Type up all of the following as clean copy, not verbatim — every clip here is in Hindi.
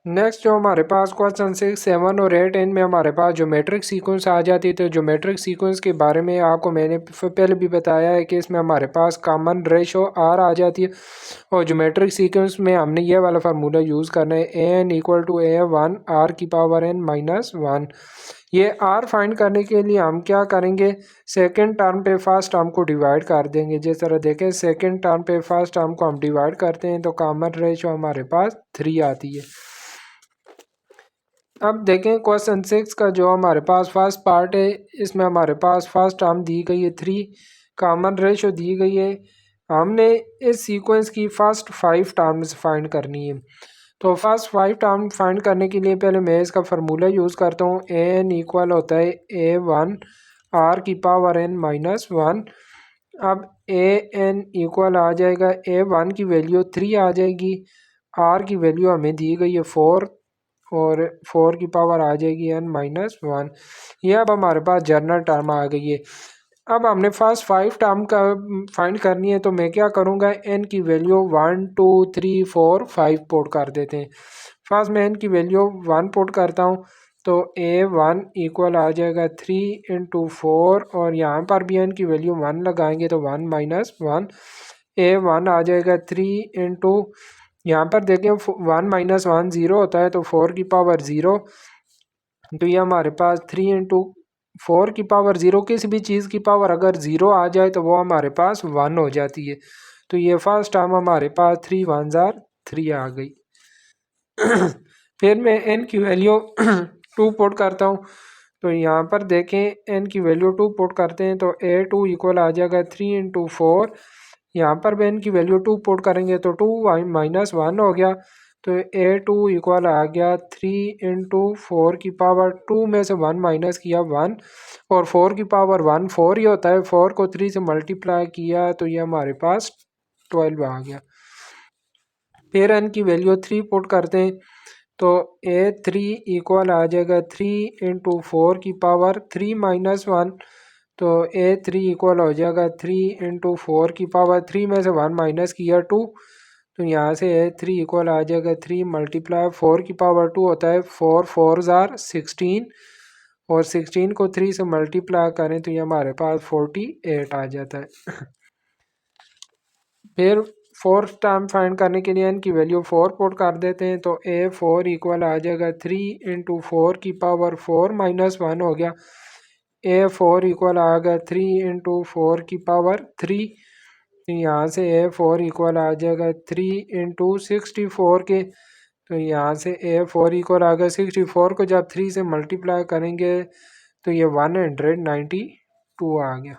नेक्स्ट जो हमारे पास क्वेश्चन 6, 7 और 8 इनमें हमारे पास ज्योमेट्रिक सीक्वेंस आ जाती है। तो ज्योमेट्रिक सीक्वेंस के बारे में आपको मैंने पहले भी बताया है कि इसमें हमारे पास कॉमन रेशो आर आ जाती है और ज्योमेट्रिक सीक्वेंस में हमने ये वाला फार्मूला यूज़ करना है an=a1 r⁻n−1। ये आर फाइंड करने के लिए हम क्या करेंगे, सेकंड टर्म पे फर्स्ट टर्म को डिवाइड कर देंगे। जिस तरह देखें सेकंड टर्म पे फर्स्ट टर्म को हम डिवाइड करते हैं तो कॉमन रेशो हमारे पास 3 आती है। अब देखें क्वेश्चन 6 का जो हमारे पास फर्स्ट पार्ट है, इसमें हमारे पास फर्स्ट टर्म दी गई है 3, कॉमन रेशो दी गई है। हमने इस सीक्वेंस की फर्स्ट 5 टर्म्स फाइंड करनी है। तो फर्स्ट 5 टर्म फाइंड करने के लिए पहले मैं इसका फार्मूला यूज़ करता हूँ। an इक्वल होता है a1 r⁻n−1। अब an इक्वल आ जाएगा a1 की वैल्यू 3 आ जाएगी, r की वैल्यू हमें दी गई है 4 और 4 की पावर आ जाएगी n-1। ये अब हमारे पास जनरल टर्म आ गई है। अब हमने फर्स्ट 5 टर्म का फाइंड करनी है तो मैं क्या करूँगा, n की वैल्यू 1 2 3 4 5 पुट कर देते हैं। फर्स्ट मैं n की वैल्यू 1 पुट करता हूँ तो a1 इक्वल आ जाएगा 3 × 4 और यहाँ पर भी n की वैल्यू 1 लगाएंगे तो 1-1 a1 आ जाएगा 3 × यहाँ पर देखें 1-1 0 होता है तो 4 की पावर 0, तो ये हमारे पास 3 × 4 की पावर 0, किसी भी चीज़ की पावर अगर 0 आ जाए तो वो हमारे पास 1 हो जाती है। तो ये फर्स्ट टर्म हमारे पास 3 1 3 आ गई। फिर मैं n की वैल्यू 2 पुट करता हूँ तो यहाँ पर देखें n की वैल्यू 2 पुट करते हैं तो a2 इक्वल आ जाएगा 3 × 4। यहाँ पर भी n की वैल्यू 2 पुट करेंगे तो 2-1 हो गया तो a2 इक्वल आ गया 3 × 4 की पावर 2 में से 1 माइनस किया 1 और 4 की पावर 1 4 ही होता है, 4 को 3 से मल्टीप्लाई किया तो ये हमारे पास 12 आ गया। फिर n की वैल्यू 3 पुट करते हैं तो a3 इक्वल आ जाएगा 3 × 4 की पावर 3-1 तो a3 इक्वल हो जाएगा 3 × 4 की पावर 3 में से 1 माइनस किया 2 तो यहाँ से a3 इक्वल आ जाएगा 3 मल्टीप्लाई 4 की पावर 2 होता है 4 4 16 और 16 को 3 से मल्टीप्लाई करें तो ये हमारे पास 48 आ जाता है। फिर फोर्थ टर्म फाइंड करने के लिए n की वैल्यू 4 पुट कर देते हैं तो a4 इक्वल आ जाएगा 3 × 4 की पावर 4-1 हो गया। a4 इक्वल आ गया 3 × 4 की पावर 3, यहाँ से a4 इक्वल आ जाएगा 3 × 64 के, तो यहाँ से a4 इक्वल आ गया 64 को जब 3 से मल्टीप्लाई करेंगे तो ये 192 आ गया।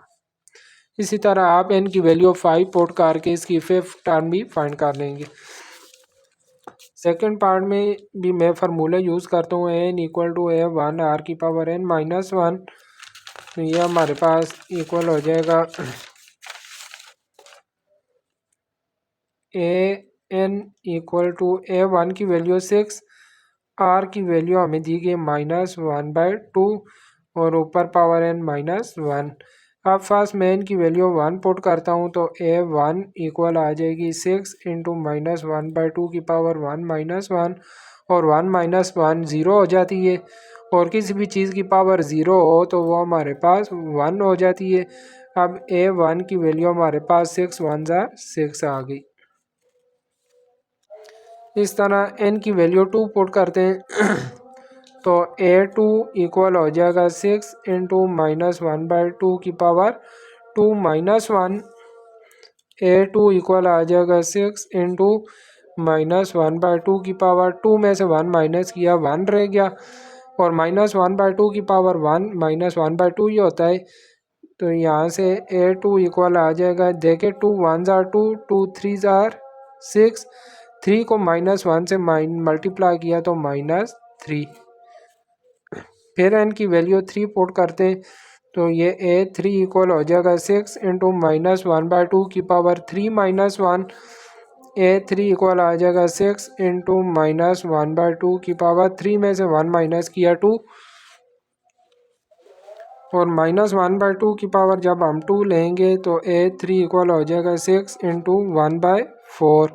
इसी तरह आप n की वैल्यू 5 पुट करके इसकी फिफ्थ टर्म भी फाइंड कर लेंगे। सेकंड पार्ट में भी मैं फार्मूला यूज़ करता हूँ n equal to a1 r⁻n−1, तो ये हमारे पास इक्वल हो जाएगा an इक्वल टू a1 की वैल्यू 6, r की वैल्यू हमें दी गई -1/2 और ऊपर पावर n-1। अब फर्स्ट मैं n की वैल्यू 1 पुट करता हूँ तो a1 इक्वल आ जाएगी 6 × -1/2 की पावर 1-1 और 1-1 0 हो जाती है और किसी भी चीज़ की पावर 0 हो तो वो हमारे पास 1 हो जाती है। अब a1 की वैल्यू हमारे पास 6 1 6 आ गई। इस तरह n की वैल्यू 2 पुट करते हैं तो a2 इक्वल हो जाएगा 6 × -1/2 की पावर 2-1। a2 इक्वल आ जाएगा 6 × -1/2 की पावर 2 में से 1 माइनस किया 1 रह गया और -1/2 की पावर 1 -1/2 ही होता है, तो यहाँ से a2 इक्वल आ जाएगा, देखें 2 1 2 2 3 6, 3 को -1 से मल्टीप्लाई किया तो -3। फिर n की वैल्यू 3 पुट करते हैं तो ये a3 इक्वल हो जाएगा 6 × -1/2 की पावर 3-1। a3 इक्वल आ जाएगा 6 × -1/2 की पावर 3 में से 1 माइनस किया 2 और -1/2 की पावर जब हम 2 लेंगे तो a3 इक्वल हो जाएगा 6 × 1/4।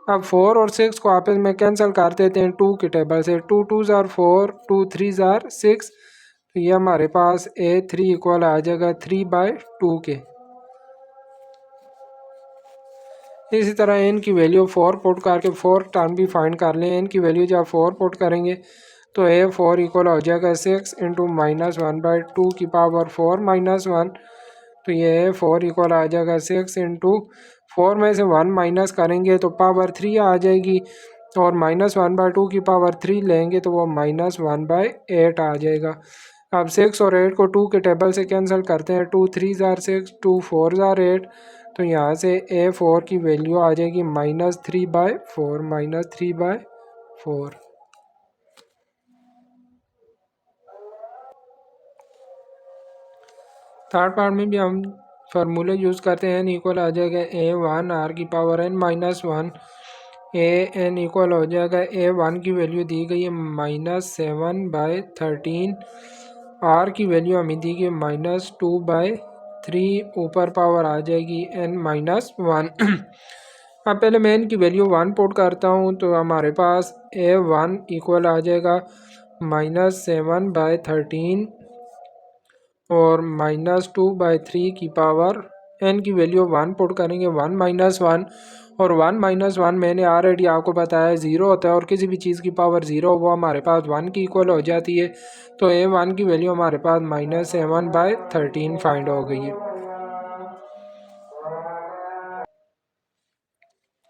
अब 4 और 6 को आपस में कैंसिल कर देते हैं 2 के टेबल से। 2 2 ज़ार 4, 2 3 ज़ार 6, तो ये हमारे पास A3 इक्वल आ जाएगा 3/2 के। इसी तरह एन की वैल्यू 4 पुट करके 4 टर्म भी फाइंड कर लें। एन की वैल्यू जब 4 पुट करेंगे तो A4 इक्वल हो जाएगा 6 इंटू -1/2 की पावर 4 -1। तो ये A4 इक्वल आ जाएगा 6 इंटू 4 में से 1 माइनस करेंगे तो पावर 3 आ जाएगी, और -1/2 की पावर 3 लेंगे तो वो -1/8 आ जाएगा। अब 6 और 8 को 2 के टेबल से कैंसिल करते हैं। 2 3 ज़ार 6, 2 4 ज़ार 8, तो यहाँ से A4 की वैल्यू आ जाएगी -3/4, -3/4। थर्ड पार्ट में भी हम फार्मूले यूज़ करते हैं। इक्वल आ जाएगा A1 R की पावर n-1, एन इक्वल हो जाएगा A1 की वैल्यू दी गई है -7/13, R की वैल्यू हमें दी गई -2/3, ऊपर पावर आ जाएगी n-1। अब पहले मैं n की वैल्यू 1 पुट करता हूँ, तो हमारे पास A1 इक्वल आ जाएगा -7/13 और -2/3 की पावर n की वैल्यू 1 पुट करेंगे 1 -1, और 1 -1 मैंने ऑलरेडी आपको बताया 0 होता है, और किसी भी चीज़ की पावर 0 वो हमारे पास 1 की इक्वल हो जाती है। तो A1 की वैल्यू हमारे पास -7/13 फाइंड हो गई है।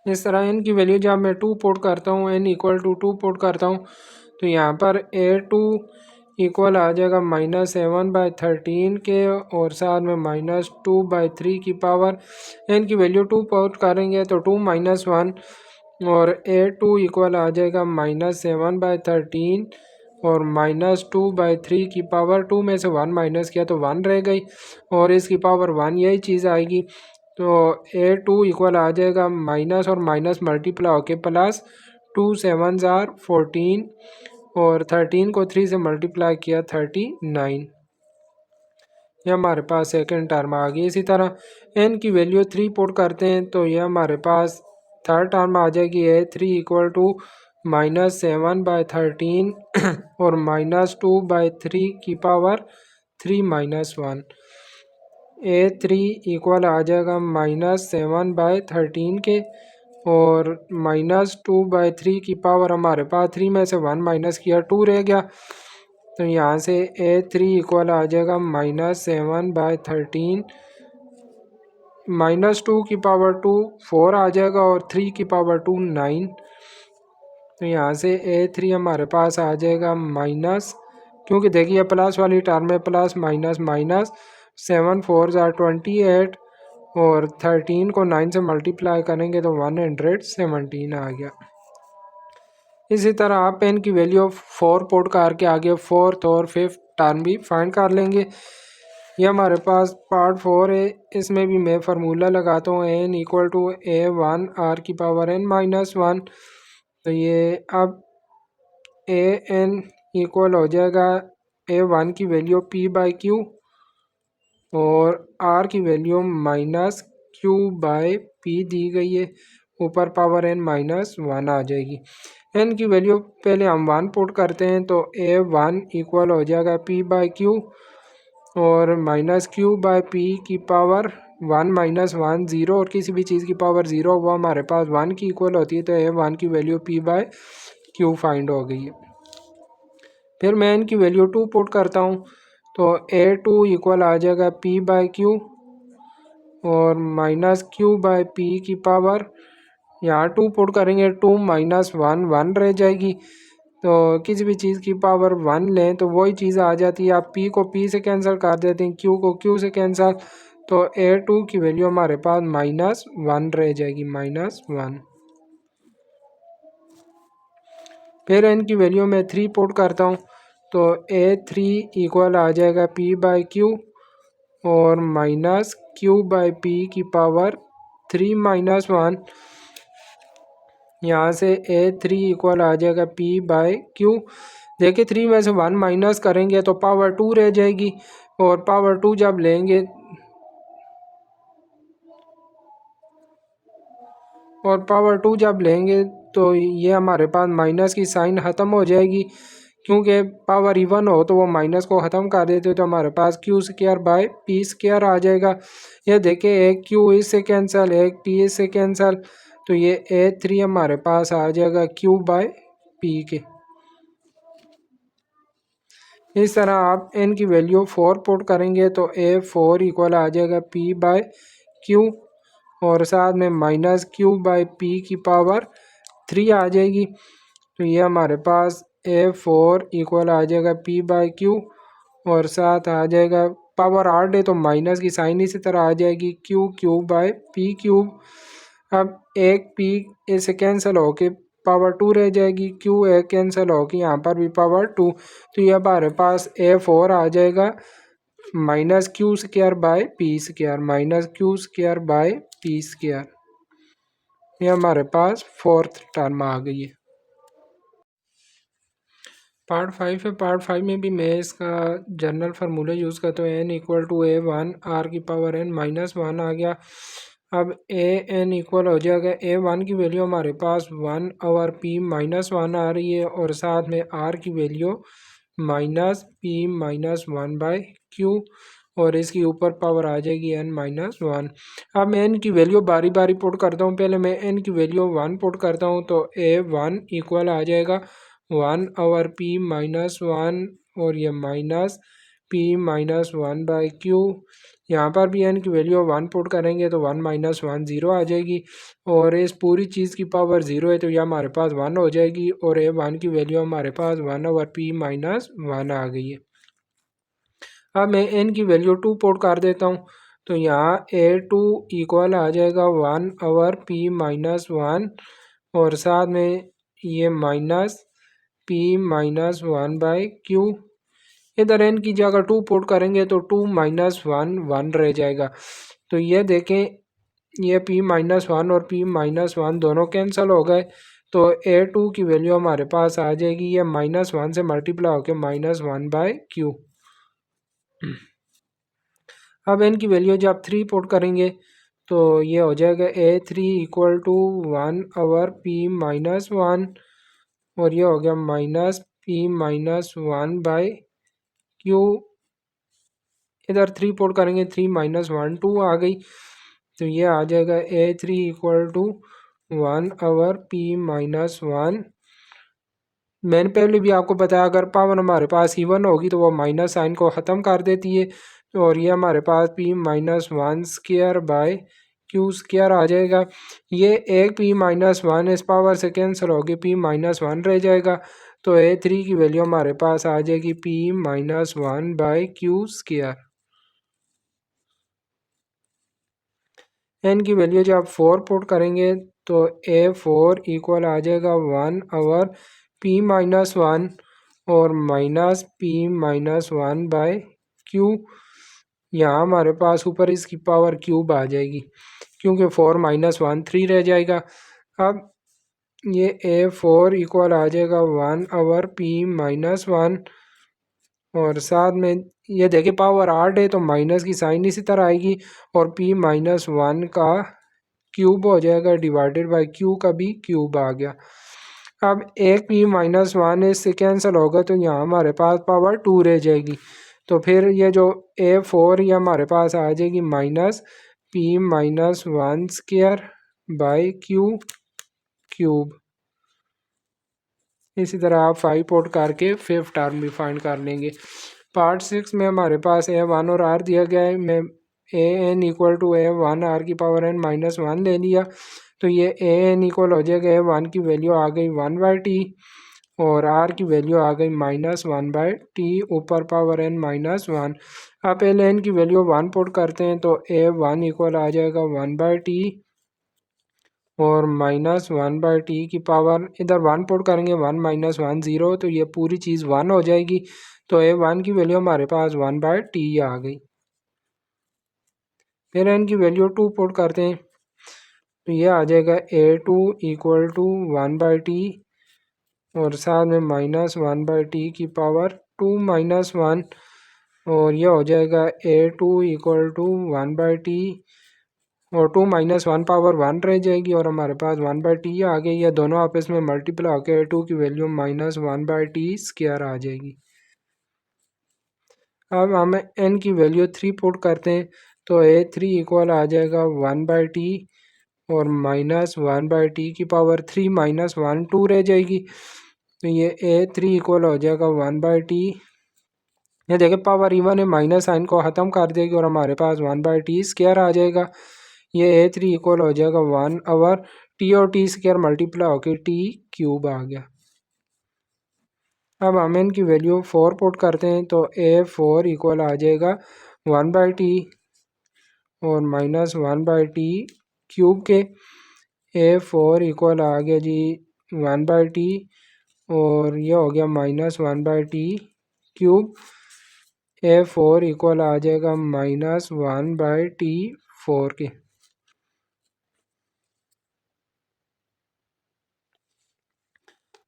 इस तरह n की वैल्यू जब मैं 2 पुट करता हूँ, n इक्वल टू 2 पुट करता हूँ, तो यहाँ पर A2 इक्वल आ जाएगा -7/13 के, और साथ में -2/3 की पावर। n की वैल्यू 2 पुट करेंगे तो 2 -1, और A2 इक्वल आ जाएगा -7/13 और -2/3 की पावर। 2 में से 1 माइनस किया तो 1 रह गई, और इसकी पावर 1 यही चीज़ आएगी। तो A2 इक्वल आ जाएगा माइनस और माइनस मल्टीप्लाई होके प्लस, 2 7 ज़ार 14, और 13 को 3 से मल्टीप्लाई किया 39। ये हमारे पास सेकंड टर्म आ गई। इसी तरह n की वैल्यू 3 पुट करते हैं तो ये हमारे पास थर्ड टर्म आ जाएगी A3 इक्वल टू -7/13 और -2/3 की पावर 3 -1। A3 इक्वल आ जाएगा -7/13 के, और -2/3 की पावर हमारे पास 3 में से 1 माइनस किया 2 रह गया। तो यहाँ से A3 इक्वल आ जाएगा -7/13, -2 की पावर 2 4 आ जाएगा, और 3 की पावर 2 9। तो यहाँ से A3 हमारे पास आ जाएगा माइनस, क्योंकि देखिए प्लस वाली टर्म में प्लस माइनस माइनस, 7 4 ज़ार 28, और 13 को 9 से मल्टीप्लाई करेंगे तो 117 आ गया। इसी तरह आप n की वैल्यू 4 पुट करके आगे फोर्थ और फिफ्थ टर्म भी फाइंड कर लेंगे। ये हमारे पास पार्ट 4 है, इसमें भी मैं फार्मूला लगाता हूँ n equal to A1 R की पावर n-1। तो ये अब an इक्वल हो जाएगा A1 की वैल्यू P/Q, और R की वैल्यू -Q/P दी गई है, ऊपर पावर n-1 आ जाएगी। n की वैल्यू पहले हम 1 पुट करते हैं तो A1 इक्वल हो जाएगा P/Q, और -Q/P की पावर 1 -1 0, और किसी भी चीज़ की पावर 0 वो हमारे पास 1 की इक्वल होती है। तो A1 की वैल्यू P/Q फाइंड हो गई है। फिर मैं n की वैल्यू 2 पुट करता हूँ तो A2 इक्वल आ जाएगा P/Q, और -Q/P की पावर, यहाँ 2 पुट करेंगे 2 -1 1 रह जाएगी। तो किसी भी चीज़ की पावर 1 लें तो वही चीज़ आ जाती है। आप P को P से कैंसिल कर देते हैं, Q को Q से कैंसिल, तो A2 की वैल्यू हमारे पास -1 रह जाएगी, -1। फिर n की वैल्यू मैं 3 पुट करता हूँ तो A3 इक्वल आ जाएगा P/Q, और -Q/P की पावर 3 -1। यहाँ से A3 इक्वल आ जाएगा P/Q। देखिए 3 में से 1 माइनस करेंगे तो पावर 2 रह जाएगी, और पावर 2 जब लेंगे और पावर 2 जब लेंगे तो ये हमारे पास माइनस की साइन ख़त्म हो जाएगी, क्योंकि पावर इवन हो तो वो माइनस को ख़त्म कर देते तो हमारे पास Q square by P square आ जाएगा। ये देखिए एक क्यू इससे कैंसिल, एक पी इससे कैंसिल, तो ये A3 हमारे पास आ जाएगा क्यू बाय पी के। इस तरह आप n की वैल्यू 4 पुट करेंगे तो A4 इक्वल आ जाएगा P बाय क्यू, और साथ में माइनस क्यू बाय पी की पावर 3 आ जाएगी। तो ये हमारे पास A4 इक्वल आ जाएगा P बाय क्यू, और साथ आ जाएगा पावर 8 है तो माइनस की साइन इसी तरह आ जाएगी Q cube by P cube. अब एक पी इसे कैंसिल होके पावर 2 रह जाएगी, क्यू एक कैंसिल होके यहाँ पर भी पावर 2, तो ये हमारे पास A4 आ जाएगा minus Q square by P square, minus Q square by P square. ये हमारे पास फोर्थ टर्म आ गई है। पार्ट 5 है, पार्ट 5 में भी मैं इसका जनरल फार्मूला यूज़ करता हूँ। N equal to A1 r की पावर n माइनस 1 आ गया। अब A n इक्वल हो जाएगा A1 की वैल्यू हमारे पास 1 ओवर P माइनस 1 आ रही है, और साथ में R की value minus P minus 1 by q, और इसके ऊपर पावर आ जाएगी n माइनस 1। अब मैं n की वैल्यू बारी बारी पुट करता हूँ। पहले मैं n की वैल्यू 1 पुट करता हूँ तो A1 इक्वल आ जाएगा 1 ओवर P माइनस 1, और ये minus P minus 1 by Q. यहाँ पर भी n की वैल्यू 1 पुट करेंगे तो 1 माइनस 1 ज़ीरो आ जाएगी, और इस पूरी चीज़ की पावर 0 है तो यह हमारे पास 1 हो जाएगी, और A1 की वैल्यू हमारे पास 1 ओवर P माइनस 1 आ गई है। अब मैं n की वैल्यू 2 पुट कर देता हूँ तो यहाँ A2 इक्वल आ जाएगा 1 ओवर P माइनस 1, और साथ में ये minus P minus 1 by q. इधर n की जगह 2 पुट करेंगे तो 2 माइनस 1 1 रह जाएगा। तो ये देखें ये P माइनस 1 और P माइनस 1 दोनों कैंसिल हो गए, तो A2 की वैल्यू हमारे पास आ जाएगी ये माइनस 1 से मल्टीप्लाई होकर माइनस 1 बाई क्यू। अब n की वैल्यू जब 3 पुट करेंगे तो ये हो जाएगा A3 equal to 1 over P minus 1, और ये हो गया minus P minus 1 by q. इधर 3 पुट करेंगे 3 माइनस 1 2 आ गई, तो ये आ जाएगा A3 equal to 1 over P minus 1। मैंने पहले भी आपको बताया अगर पावर हमारे पास इवन होगी तो वो माइनस साइन को ख़त्म कर देती है, और ये हमारे पास P minus 1 square by Q square आ जाएगा। ये एक P माइनस 1 इस पावर से कैंसिल होगी, P माइनस 1 रह जाएगा, तो A3 की वैल्यू हमारे पास आ जाएगी P minus 1 by Q square. n की वैल्यू जब 4 पुट करेंगे तो A4 इक्वल आ जाएगा 1 ओवर P माइनस 1 और minus P minus 1 by q. यहाँ हमारे पास ऊपर इसकी पावर क्यूब आ जाएगी, क्योंकि 4 माइनस 1 3 रह जाएगा। अब ये A4 इक्वल आ जाएगा 1 ओवर P माइनस 1, और साथ में ये देखिए पावर 8 है तो माइनस की साइन इसी तरह आएगी, और P माइनस 1 का क्यूब हो जाएगा डिवाइडेड बाय क्यू का भी क्यूब आ गया। अब एक P माइनस 1 इससे कैंसिल होगा तो यहाँ हमारे पास पावर 2 रह जाएगी, तो फिर ये जो A4 ये हमारे पास आ जाएगी minus P minus 1 square by Q cube. इसी तरह आप 5 पुट करके 5th टर्म भी फाइंड कर लेंगे। पार्ट 6 में हमारे पास A1 और R दिया गया है। मैं AN equal to A1 R की पावर n माइनस 1 ले लिया, तो ये AN इक्वल हो जाएगा A1 की वैल्यू आ गई 1 बाई टी, और R की वैल्यू आ गई माइनस 1 बाई टी ऊपर पावर n माइनस 1। आप पहले n की वैल्यू 1 पुट करते हैं तो A1 इक्वल आ जाएगा 1 बाई टी और माइनस 1 बाई टी की पावर, इधर 1 पुट करेंगे 1 माइनस 1 ज़ीरो, तो ये पूरी चीज़ 1 हो जाएगी, तो A1 की वैल्यू हमारे पास 1 बाई टी आ गई। फिर n की वैल्यू 2 पुट करते हैं तो ये आ जाएगा A2 equal to 1 by T और साथ में माइनस 1 बाई टी की पावर 2 माइनस 1, और यह हो जाएगा A2 equal to 1 by T और 2 माइनस 1 पावर 1 रह जाएगी और हमारे पास 1/t आ गई है। दोनों आपस में मल्टीप्लाई होकर 2 की वैल्यू माइनस 1/t स्क्वायर आ जाएगी। अब हम n की वैल्यू 3 पुट करते हैं तो a3 इक्वल आ जाएगा 1/t और माइनस 1/t की पावर 3 माइनस 1 2 रह जाएगी। तो ये a3 इक्वल हो जाएगा 1/t। ये देखिए पावर इवन है, माइनस साइन को ख़त्म कर देगी और हमारे पास 1/t स्क्वायर आ जाएगा। ये a3 इक्वल हो जाएगा 1/, टी और टी स्क्वायर मल्टीप्लाई होकर टी क्यूब आ गया। अब हम इनकी वैल्यू 4 पुट करते हैं तो a4 इक्वल आ जाएगा 1/t और माइनस 1/t क्यूब के। a4 इक्वल आ गया जी 1/t और ये हो गया minus 1/t cube. a4 equal आ जाएगा माइनस 1/t4 के।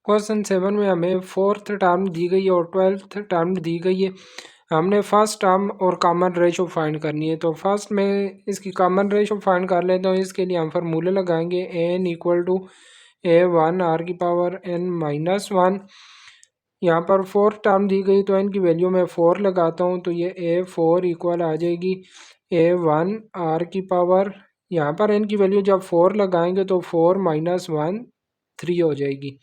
क्वेश्चन 7 में हमें 4th टर्म दी गई है और 12th टर्म दी गई है। हमने फर्स्ट टर्म और कॉमन रेशो फाइंड करनी है। तो फर्स्ट में इसकी कॉमन रेशो फाइंड कर लेते हैं। इसके लिए हम फार्मूले लगाएंगे n equal to a1 r की पावर n माइनस 1। यहाँ पर 4th टर्म दी गई तो n की वैल्यू में 4 लगाता हूँ तो ये a4 इक्वल आ जाएगी a1 r की पावर, यहाँ पर n की वैल्यू जब 4 लगाएंगे तो 4 माइनस 1 3 हो जाएगी।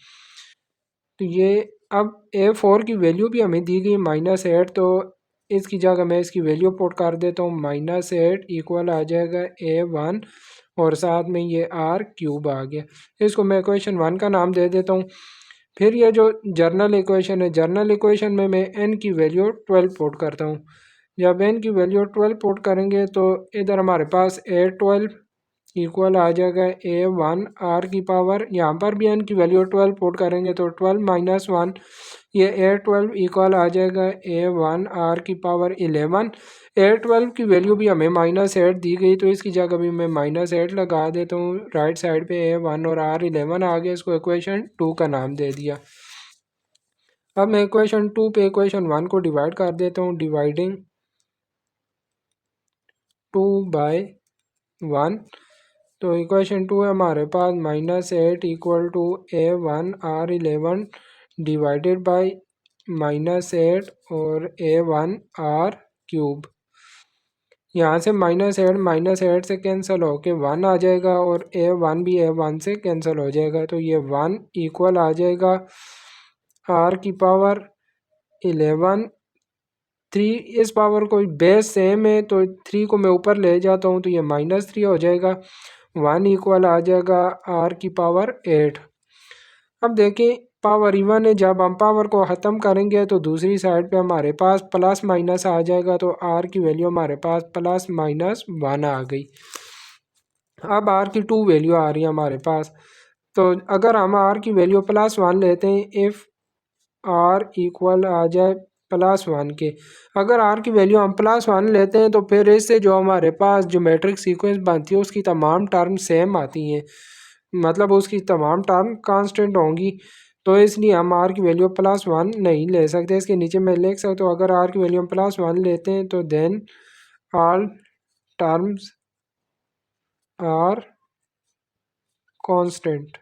तो ये अब a4 की वैल्यू भी हमें दी गई -8, तो इसकी जगह मैं इसकी वैल्यू पुट कर देता हूँ -8 इक्वल आ जाएगा a1 और साथ में ये r क्यूब आ गया। इसको मैं इक्वेशन 1 का नाम दे देता हूँ। फिर ये जो जर्नल इक्वेशन है, जर्नल इक्वेशन में मैं n की वैल्यू 12 पुट करता हूँ। जब n की वैल्यू 12 पुट करेंगे तो इधर हमारे पास a12 इक्वल आ जाएगा a1 r की पावर, यहाँ पर भी n की वैल्यू 12 पुट करेंगे तो 12 माइनस 1, ये a12 इक्वल आ जाएगा a1 r की पावर 11। a12 की वैल्यू भी हमें -8 दी गई तो इसकी जगह भी मैं -8 लगा देता हूँ। राइट साइड पे a1 और r 11 आ गया, इसको इक्वेशन 2 का नाम दे दिया। अब मैं इक्वेशन 2 पे इक्वेशन 1 को डिवाइड कर देता हूँ। डिवाइडिंग 2/1, तो इक्वेशन 2 है हमारे पास -8 equal to a1 r11 divided by -8 और a1 r क्यूब। यहाँ से -8 से कैंसिल होके 1 आ जाएगा और a1 भी a1 से कैंसिल हो जाएगा तो ये 1 इक्वल आ जाएगा r की पावर 11। 3 इस पावर को बेस सेम है तो 3 को मैं ऊपर ले जाता हूँ तो ये -3 हो जाएगा। 1 इक्वल आ जाएगा r की पावर 8। अब देखें पावर इवन है, जब हम पावर को ख़त्म करेंगे तो दूसरी साइड पे हमारे पास प्लस माइनस आ जाएगा तो r की वैल्यू हमारे पास +-1 आ गई। अब r की 2 वैल्यू आ रही है हमारे पास, तो अगर हम r की वैल्यू +1 लेते हैं, इफ़ r इक्वल आ जाए +1 के, अगर r की वैल्यू हम +1 लेते हैं तो फिर इससे जो हमारे पास जो मैट्रिक सीक्वेंस बनती है उसकी तमाम टर्म सेम आती हैं, मतलब उसकी तमाम टर्म कांस्टेंट होंगी। तो इसलिए हम r की वैल्यू +1 नहीं ले सकते। इसके नीचे मैं लिख सकता हूँ अगर r की वैल्यू हम +1 लेते हैं तो then all terms are constant.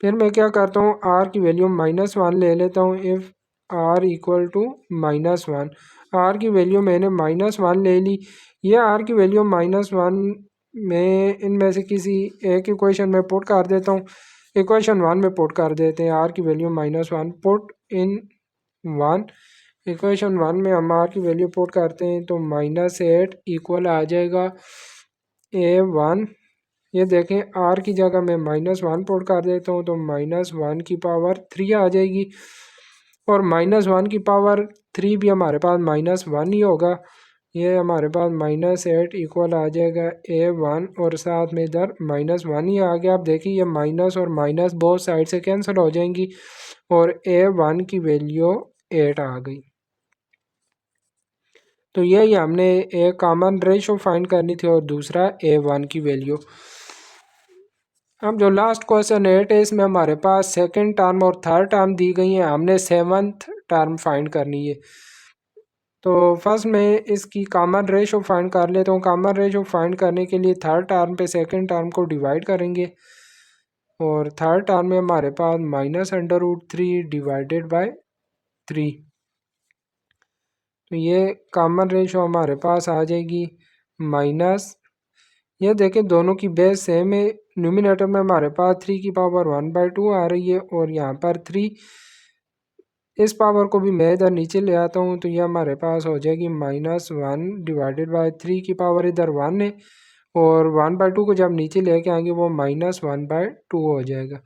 फिर मैं क्या करता हूँ, r की वैल्यू -1 ले लेता हूँ। If r equal to -1, r की वैल्यू मैंने -1 ले ली। ये r की वैल्यू -1 मैं इनमें से किसी एक इक्वेशन में पुट कर देता हूँ। इक्वेशन 1 में पुट कर देते हैं r की वैल्यू -1, पुट इन 1। इक्वेशन 1 में हम r की वैल्यू पुट करते हैं तो -8 इक्वल आ जाएगा a1। ये देखें r की जगह मैं -1 पुट कर देता हूँ तो -1 की पावर 3 आ जाएगी और -1 की पावर 3 भी हमारे पास -1 ही होगा। ये हमारे पास -8 इक्वल आ जाएगा a1 और साथ में इधर -1 ही आ गया। आप देखिए ये माइनस और माइनस बोथ साइड से कैंसिल हो जाएंगी और a1 की वैल्यू 8 आ गई। तो यही हमने एक कॉमन रेशो फाइंड करनी थी और दूसरा a1 की वैल्यू। अब जो लास्ट क्वेश्चन 8 है इसमें हमारे पास सेकंड टर्म और थर्ड टर्म दी गई है, हमने 7th टर्म फाइंड करनी है। तो फर्स्ट में इसकी कॉमन रेशो फाइंड कर लेता हूँ। कॉमन रेशो फाइंड करने के लिए थर्ड टर्म पे सेकंड टर्म को डिवाइड करेंगे और थर्ड टर्म में हमारे पास -√3 डिवाइडेड बाय 3। तो ये कॉमन रेशो हमारे पास आ जाएगी माइनस, ये देखें दोनों की बेस सेम है। न्यूमिनेटर में हमारे पास 3⁻1/2 आ रही है और यहाँ पर 3, इस पावर को भी मैं इधर नीचे ले आता हूँ तो ये हमारे पास हो जाएगी -1 डिवाइडेड बाय 3 की पावर इधर 1 है और 1/2 को जब नीचे लेके आएंगे वो -1/2 हो जाएगा।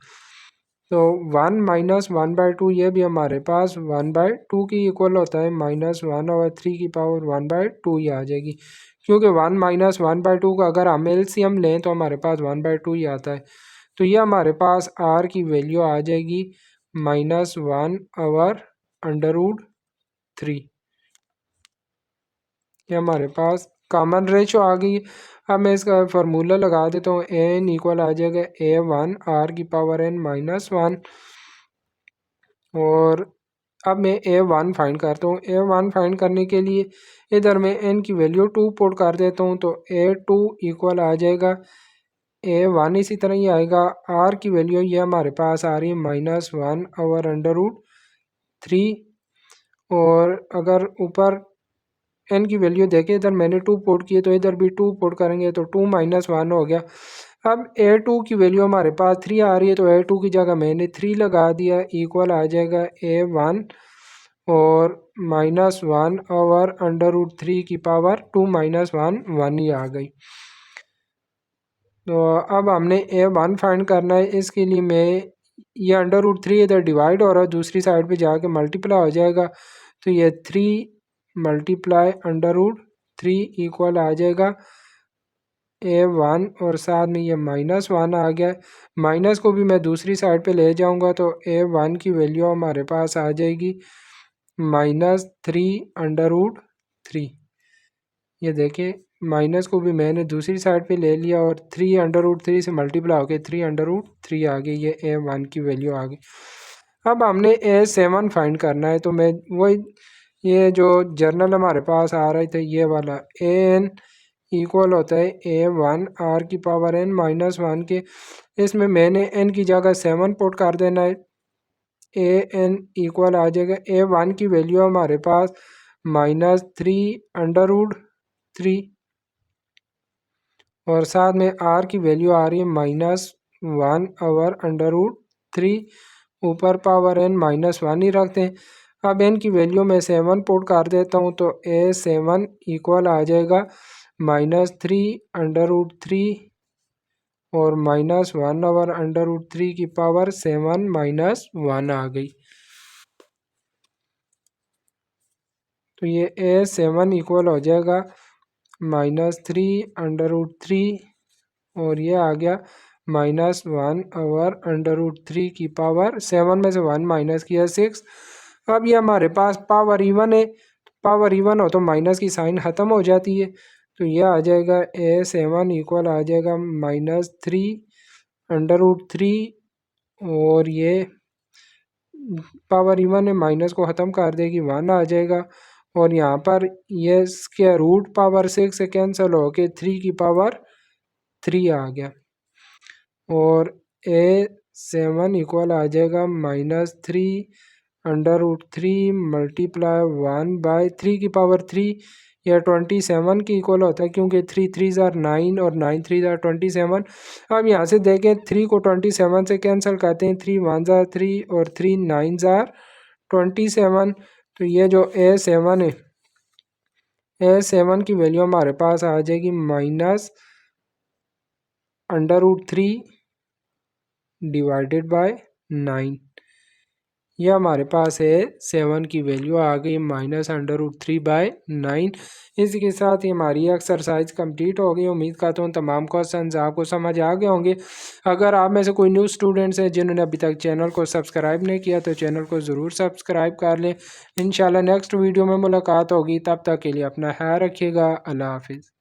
तो 1 -1/2 ये भी हमारे पास 1/2 की इक्वल होता है। -1/3 की पावर 1/2 ही आ जाएगी, क्योंकि 1 -1/2 का अगर हम एलसीएम लें तो हमारे पास 1/2 ही आता है। तो ये हमारे पास आर की वैल्यू आ जाएगी -1/√3। ये हमारे पास कॉमन रेशो आ गई। अब मैं इसका फार्मूला लगा देता हूँ। एन इक्वल आ जाएगा A1 आर की पावर n -1। और अब मैं A1 फाइंड करता हूँ। A1 फाइंड करने के लिए इधर मैं n की वैल्यू 2 पुट कर देता हूँ तो A2 इक्वल आ जाएगा A1, इसी तरह ही आएगा। R की वैल्यू ये हमारे पास आ रही है -1/√3। और अगर ऊपर n की वैल्यू देखें, इधर मैंने 2 पुट किए तो इधर भी 2 पुट करेंगे तो 2 - 1 हो गया। अब A2 की वैल्यू हमारे पास 3 आ रही है तो A2 की जगह मैंने 3 लगा दिया, इक्वल आ जाएगा A1 और -1/√3 की पावर 2 - 1 ही आ गई। तो अब हमने A1 फाइंड करना है। इसके लिए मैं ये √3 इधर डिवाइड हो रहा है, दूसरी साइड पे जाके मल्टीप्लाई हो जाएगा तो ये 3 × √3 इक्वल आ जाएगा A1 और साथ में ये -1 आ गया। माइनस को भी मैं दूसरी साइड पे ले जाऊंगा तो A1 की वैल्यू हमारे पास आ जाएगी -3/√3। ये देखिए माइनस को भी मैंने दूसरी साइड पे ले लिया और 3/√3 से मल्टीप्लाई होकर 3/√3 आ गई। ये A1 की वैल्यू आ गई। अब हमने A7 फाइंड करना है तो मैं वही, ये जो जर्नल हमारे पास आ रहे थे ये वाला An इक्वल होता है A1 आर की पावर n -1 के। इसमें मैंने n की जगह 7 पुट कर देना है। An इक्वल आ जाएगा A1 की वैल्यू हमारे पास -3/√3 और साथ में r की वैल्यू आ रही है -1/√3। ऊपर पावर n -1 ही रखते हैं। अब n की वैल्यू में 7 पुट कर देता हूँ तो A7 इक्वल आ जाएगा -3/√3 और -1/√3 की पावर 7 - 1 आ गई। तो ये A7 इक्वल हो जाएगा -3/√3 और ये आ गया -1/√3 की पावर 7 में से 1 माइनस किया 6। अब ये हमारे पास पावर इवन है, पावर इवन हो तो माइनस की साइन ख़त्म हो जाती है। तो ये आ जाएगा A7 इक्वल आ जाएगा -3/√3 और ये पावर इवन है, माइनस को ख़त्म कर देगी 1 आ जाएगा। और यहाँ पर ये स्क्वायर रूट पावर 6 से कैंसिल होके 3 की पावर 3 आ गया और A7 इक्वल आ जाएगा -3/√3 मल्टीप्लाई 1/3 की पावर 3। यह 27 की इक्वल होता है क्योंकि 3 3 ज़ार 9 और 9 3 ज़ार 27। अब यहाँ से देखें 3 को 27 से कैंसिल करते हैं, 3 1 ज़ार 3 और 3 9 ज़ार 27। तो ये जो A7 है, A7 की वैल्यू हमारे पास आ जाएगी -√3 डिवाइडेड बाय 9। यह हमारे पास है 7 की वैल्यू आ गई -√3/9। इसी के साथ ही हमारी एक्सरसाइज कंप्लीट हो गई। उम्मीद करता हूँ तमाम क्वेश्चंस आपको समझ आ गए होंगे। अगर आप में से कोई न्यू स्टूडेंट्स हैं जिन्होंने अभी तक चैनल को सब्सक्राइब नहीं किया तो चैनल को ज़रूर सब्सक्राइब कर लें। इंशाल्लाह नेक्स्ट वीडियो में मुलाकात होगी, तब तक के लिए अपना ख्याल रखिएगा। अल्लाह हाफिज़।